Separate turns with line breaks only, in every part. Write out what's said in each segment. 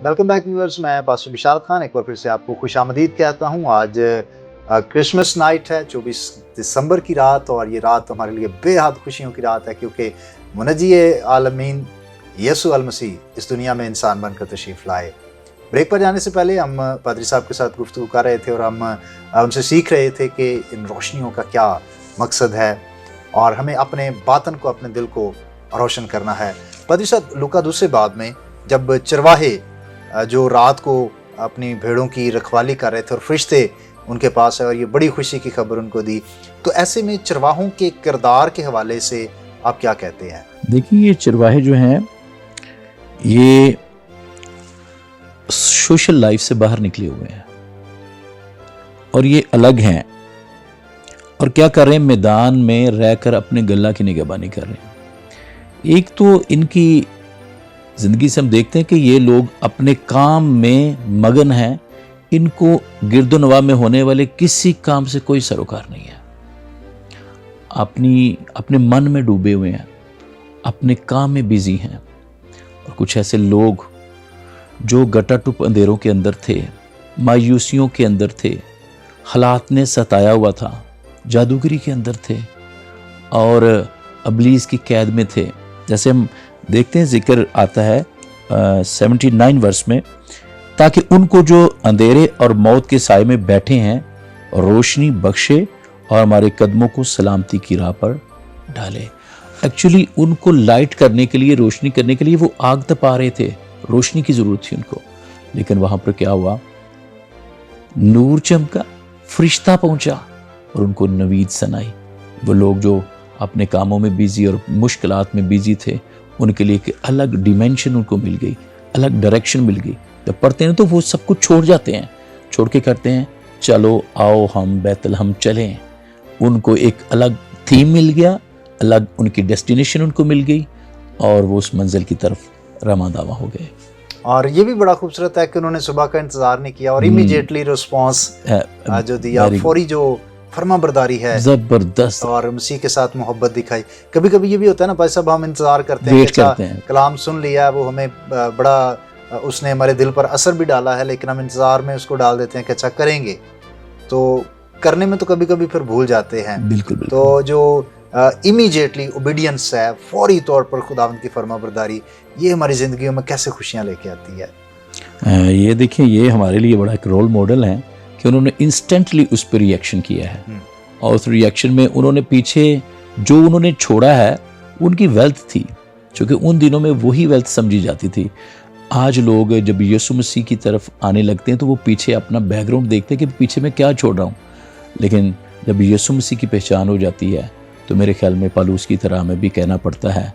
Welcome back viewers, मैं pastor बिशारत खान एक बार फिर से आपको खुशामदीद कहता हूँ। आज क्रिसमस नाइट है, 24 दिसंबर की रात, और ये रात हमारे लिए बेहद खुशियों की रात है क्योंकि मुनज्जी आलमीन यसु अल मसीह इस दुनिया में इंसान बनकर तशरीफ़ लाए। ब्रेक पर जाने से पहले हम पादरी साहब के साथ गुफ्तगू कर रहे थे और हम उनसे सीख रहे थे कि इन रोशनियों का क्या मकसद है और हमें अपने बातन को, अपने दिल को रोशन करना है। पादरी साहब, लूका दूसरे बाब में जब चरवाहे जो रात को अपनी भेड़ों की रखवाली कर रहे थे और फरिश्ते उनके पास है और ये बड़ी खुशी की खबर उनको दी, तो ऐसे में चरवाहों के किरदार के हवाले से आप क्या कहते हैं?
देखिए, ये चरवाहे जो हैं ये सोशल लाइफ से बाहर निकले हुए हैं और ये अलग हैं और क्या कर रहे हैं, मैदान में रहकर अपने गल्ला की निगहबानी कर रहे हैं। एक तो इनकी ज़िंदगी से हम देखते हैं कि ये लोग अपने काम में मगन हैं, इनको गिरदोनवा में होने वाले किसी काम से कोई सरोकार नहीं है। अपने मन में डूबे हुए हैं, अपने काम में बिजी हैं। और कुछ ऐसे लोग जो गटाटुप अंधेरों के अंदर थे, मायूसियों के अंदर थे, हालात ने सताया हुआ था, जादूगरी के अंदर थे और अबलीस की कैद में थे। जैसे हम देखते हैं, जिक्र आता है 79 वर्ष में, ताकि उनको जो अंधेरे और मौत के साए में बैठे हैं रोशनी बख्शे और हमारे कदमों को सलामती की राह पर डाले। एक्चुअली उनको लाइट करने के लिए, रोशनी करने के लिए वो आग तपा रहे थे, रोशनी की जरूरत थी उनको। लेकिन वहां पर क्या हुआ, नूर चमका, फरिश्ता पहुंचा और उनको नवीद सुनाई। वो लोग जो अपने कामों में बिजी और मुश्किलात में बिजी थे, उनके लिए एक अलग डिमेंशन उनको मिल गई, अलग डायरेक्शन मिल गई। जब पढ़ते हैं तो वो सब कुछ छोड़ जाते हैं, छोड़ के करते हैं चलो आओ हम बैतलहम चलें। उनको एक अलग थीम मिल गया, अलग उनकी डेस्टिनेशन उनको मिल गई और वो उस मंजिल की तरफ रमा दावा हो गए।
और ये भी बड़ा खूबसूरत है कि उन्होंने सुबह का इंतजार नहीं किया और इमीडिएटली रिस्पॉन्स जो दिया, फौरी जो फर्मा बरदारी है,
जबरदस्त,
और मसीह के साथ मोहब्बत दिखाई। कभी कभी ये भी होता है ना भाई साहब, हम इंतजार करते हैं, अच्छा कलाम सुन लिया, वो हमें बड़ा उसने हमारे दिल पर असर भी डाला है, लेकिन हम इंतजार में उसको डाल देते हैं कि अच्छा करेंगे, तो करने में तो कभी कभी फिर भूल जाते हैं।
बिल्कुल।
तो जो इमीडिएटली ओबीडियंस है, फौरी तौर पर खुदावंद की फर्मा बरदारी, ये हमारी ज़िंदगियों में कैसे खुशियाँ लेके आती है।
ये देखिए, ये हमारे लिए बड़ा एक रोल मॉडल है कि उन्होंने इंस्टेंटली उस पर रिएक्शन किया है और उस रिएक्शन में उन्होंने पीछे जो उन्होंने छोड़ा है उनकी वेल्थ थी, क्योंकि उन दिनों में वही वेल्थ समझी जाती थी। आज लोग जब यीशु मसीह की तरफ आने लगते हैं तो वो पीछे अपना बैकग्राउंड देखते हैं कि पीछे मैं क्या छोड़ रहा हूँ, लेकिन जब यीशु मसीह की पहचान हो जाती है तो मेरे ख्याल में पौलुस की तरह हमें भी कहना पड़ता है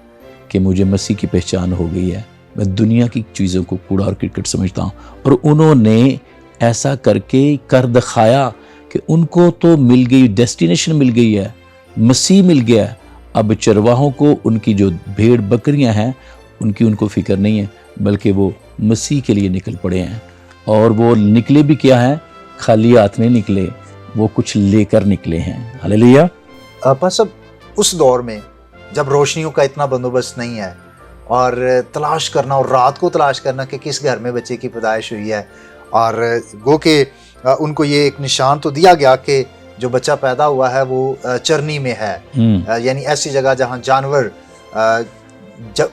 कि मुझे मसीह की पहचान हो गई है, मैं दुनिया की चीज़ों को कूड़ा और क्रिकेट समझता हूँ। और उन्होंने ऐसा करके कर दिखाया कि उनको तो मिल गई, डेस्टिनेशन मिल गई है, मसीह मिल गया है। अब चरवाहों को उनकी जो भेड़ बकरियां हैं उनकी उनको फिक्र नहीं है, बल्कि वो मसीह के लिए निकल पड़े हैं। और वो निकले भी क्या है, खाली हाथ नहीं निकले, वो कुछ लेकर निकले हैं। हालेलुया।
सब उस दौर में जब रोशनियों का इतना बंदोबस्त नहीं है और तलाश करना और रात को तलाश करना कि किस घर में बच्चे की पैदाइश हुई है, और गो के उनको ये एक निशान तो दिया गया कि जो बच्चा पैदा हुआ है वो चरनी में है, यानी ऐसी जगह जहाँ जानवर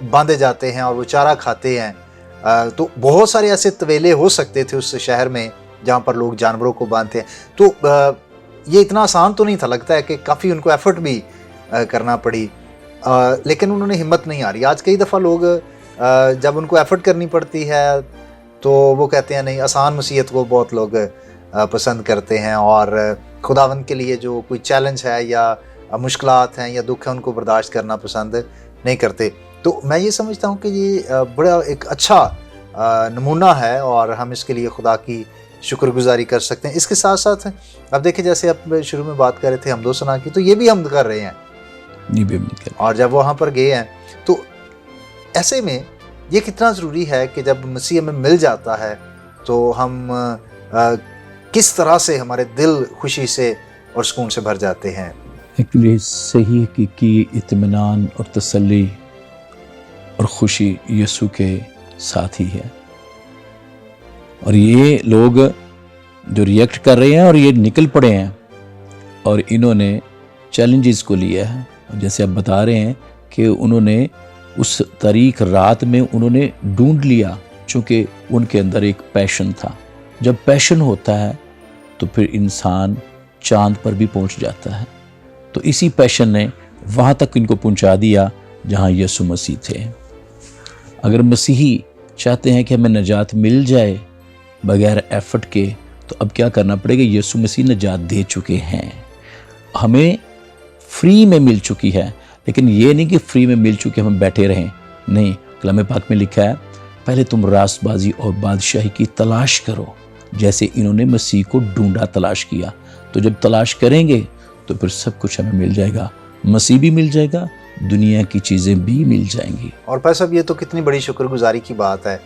बांधे जाते हैं और वो चारा खाते हैं। तो बहुत सारे ऐसे तवेले हो सकते थे उस शहर में जहाँ पर लोग जानवरों को बांधते हैं। तो ये इतना आसान तो नहीं था, लगता है कि काफ़ी उनको एफर्ट भी करना पड़ी, लेकिन उन्होंने हिम्मत नहीं हारी। आज कई दफ़ा लोग जब उनको एफर्ट करनी पड़ती है तो वो कहते हैं नहीं, आसान मसीहत को बहुत लोग पसंद करते हैं और खुदावंद के लिए जो कोई चैलेंज है या मुश्किलात हैं या दुख है उनको बर्दाश्त करना पसंद नहीं करते। तो मैं ये समझता हूँ कि ये बड़ा एक अच्छा नमूना है और हम इसके लिए खुदा की शुक्रगुजारी कर सकते हैं। इसके साथ साथ अब देखिए, जैसे आप शुरू में बात कर रहे थे हमदो सना की, तो ये भी हम कर रहे हैं, और जब वहाँ पर गए हैं तो ऐसे में ये कितना ज़रूरी है कि जब मसीह में मिल जाता है तो हम किस तरह से हमारे दिल खुशी से और सुकून से भर जाते हैं।
एक्चुअली सही हकीकी इत्मीनान और तसल्ली और खुशी यीशु के साथ ही है। اور یہ لوگ جو ریئیکٹ کر رہے ہیں اور یہ نکل پڑے ہیں اور انہوں نے چیلنجز کو لیا ہے. جیسے آپ بتا رہے ہیں کہ انہوں نے اس تاریک رات میں انہوں نے ڈھونڈ لیا، چونکہ ان کے اندر ایک پیشن تھا. جب پیشن ہوتا ہے تو پھر انسان چاند پر بھی پہنچ جاتا ہے. تو اسی پیشن نے وہاں تک ان کو پہنچا دیا جہاں یسوع مسیح تھے. اگر مسیحی چاہتے ہیں کہ ہمیں نجات مل جائے بغیر ایفرٹ کے، تو اب کیا کرنا پڑے گا؟ یسوع مسیح نجات دے چکے ہیں، ہمیں فری میں مل چکی ہے. لیکن یہ نہیں کہ فری میں مل چکی ہم بیٹھے رہیں، نہیں. کلام پاک میں لکھا ہے پہلے تم راست بازی اور بادشاہی کی تلاش کرو، جیسے انہوں نے مسیح کو ڈھونڈا، تلاش کیا. تو جب تلاش کریں گے تو پھر سب کچھ ہمیں مل جائے گا، مسیح بھی مل جائے گا، دنیا کی چیزیں بھی مل جائیں گی.
اور بھائی صاحب، یہ تو کتنی بڑی شکر گزاری کی بات ہے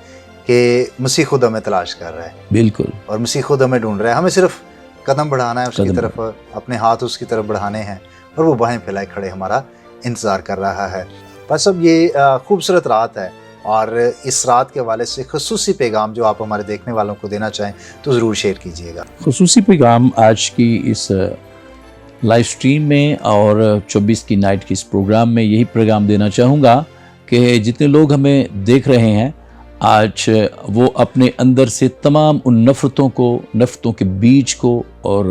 کہ مسیح خود ہمیں تلاش کر رہا ہے.
بالکل.
اور مسیح خود ہمیں ڈھونڈ رہا ہے. ہمیں صرف قدم بڑھانا ہے اس کی طرف، اپنے ہاتھ اس کی طرف بڑھانے ہیں، اور وہ باہیں پھیلائے کھڑے ہمارا انتظار کر رہا ہے. بھائی صاحب، یہ خوبصورت رات ہے، اور اس رات کے حوالے سے خصوصی پیغام جو آپ ہمارے دیکھنے والوں کو دینا چاہیں تو ضرور شیئر کیجیے گا.
خصوصی پیغام آج کی اس لائیو سٹریم میں اور 24 کی نائٹ کی اس پروگرام میں یہی پیغام دینا چاہوں گا کہ جتنے لوگ ہمیں دیکھ رہے ہیں آج، وہ اپنے اندر سے تمام ان نفرتوں کے بیج کو اور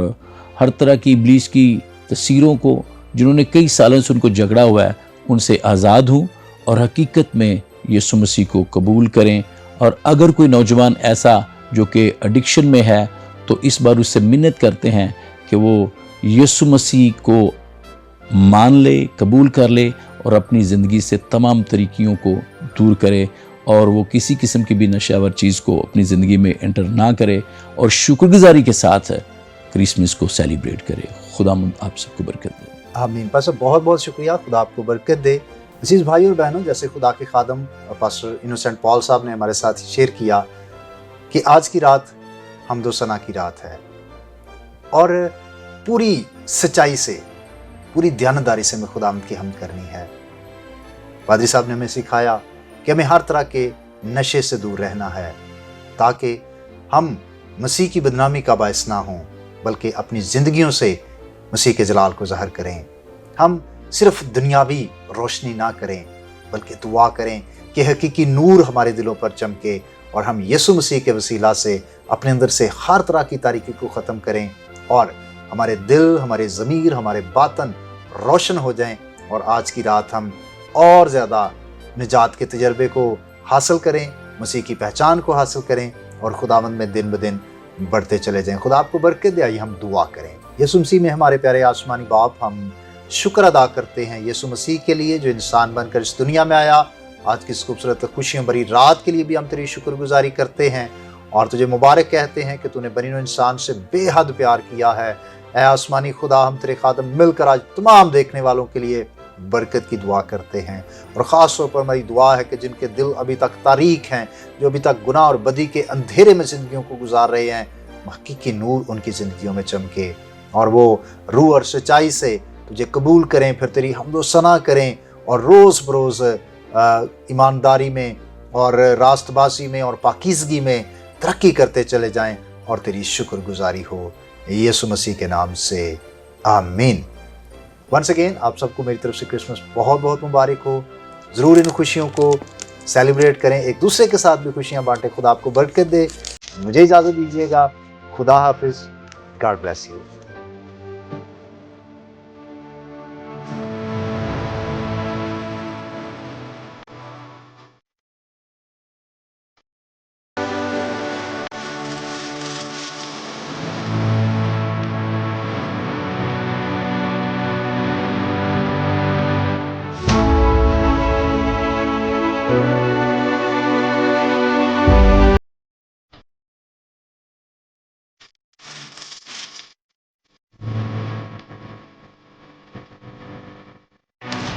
ہر طرح کی ابلیس کی تصویروں کو جنہوں نے کئی سالوں سے ان کو جھگڑا ہوا ہے، ان سے آزاد ہوں اور حقیقت میں یسوع مسیح کو قبول کریں. اور اگر کوئی نوجوان ایسا جو کہ ایڈکشن میں ہے تو اس بار اس سے منت کرتے ہیں کہ وہ یسوع مسیح کو مان لے، قبول کر لے اور اپنی زندگی سے تمام طریقیوں کو دور کرے، اور وہ کسی قسم کی بھی نشہ آور چیز کو اپنی زندگی میں انٹر نہ کرے، اور شکر گزاری کے ساتھ کرسمس کو سیلیبریٹ کرے. خدا آپ سب کو برکت دے.
آمین. پاسٹر بہت بہت شکریہ، خدا آپ کو برکت دے. عزیز بھائی اور بہنوں، جیسے خدا کے خادم پاسٹر انوسینٹ پال صاحب نے ہمارے ساتھ شیئر کیا کہ آج کی رات حمد و ثنا کی رات ہے، اور پوری سچائی سے، پوری دیانتداری سے ہمیں خداوند کی حمد کرنی ہے. پادری صاحب نے ہمیں سکھایا کہ ہمیں ہر طرح کے نشے سے دور رہنا ہے، تاکہ ہم مسیح کی بدنامی کا باعث نہ ہوں، بلکہ اپنی زندگیوں سے مسیح کے جلال کو ظاہر کریں. ہم صرف دنیاوی روشنی نہ کریں، بلکہ دعا کریں کہ حقیقی نور ہمارے دلوں پر چمکے، اور ہم یسوع مسیح کے وسیلہ سے اپنے اندر سے ہر طرح کی تاریکی کو ختم کریں، اور ہمارے دل، ہمارے ضمیر، ہمارے باطن روشن ہو جائیں، اور آج کی رات ہم اور زیادہ نجات کے تجربے کو حاصل کریں، مسیح کی پہچان کو حاصل کریں، اور خداوند میں دن بدن بڑھتے چلے جائیں. خدا آپ کو برکت دے. آئیے ہم دعا کریں. یسوع مسیح میں ہمارے پیارے آسمانی باپ، ہم شکر ادا کرتے ہیں یسوع مسیح کے لیے جو انسان بن کر اس دنیا میں آیا. آج کی اس خوبصورت خوشیوں بھری رات کے لیے بھی ہم تیری شکر گزاری کرتے ہیں، اور تجھے مبارک کہتے ہیں کہ تو نے بنی نوع انسان سے بے حد پیار کیا ہے. اے آسمانی خدا، ہم تیرے خادم مل کر آج تمام دیکھنے والوں کے لیے برکت کی دعا کرتے ہیں، اور خاص طور پر ہماری دعا ہے کہ جن کے دل ابھی تک تاریک ہیں، جو ابھی تک گناہ اور بدی کے اندھیرے میں زندگیوں کو گزار رہے ہیں، حقیقی نور ان کی زندگیوں میں چمکے، اور وہ روح اور سچائی سے تجھے قبول کریں، پھر تیری حمد و ثنا کریں، اور روز بروز ایمانداری میں اور راست بازی میں اور پاکیزگی میں ترقی کرتے چلے جائیں، اور تیری شکر گزاری ہو یسوع مسیح کے نام سے، آمین. ونس اگین آپ سب کو میری طرف سے کرسمس بہت بہت مبارک ہو. ضرور ان خوشیوں کو سیلیبریٹ کریں، ایک دوسرے کے ساتھ بھی خوشیاں بانٹیں. خدا آپ کو برکت دے. مجھے اجازت دیجیے گا. خدا حافظ. God bless you.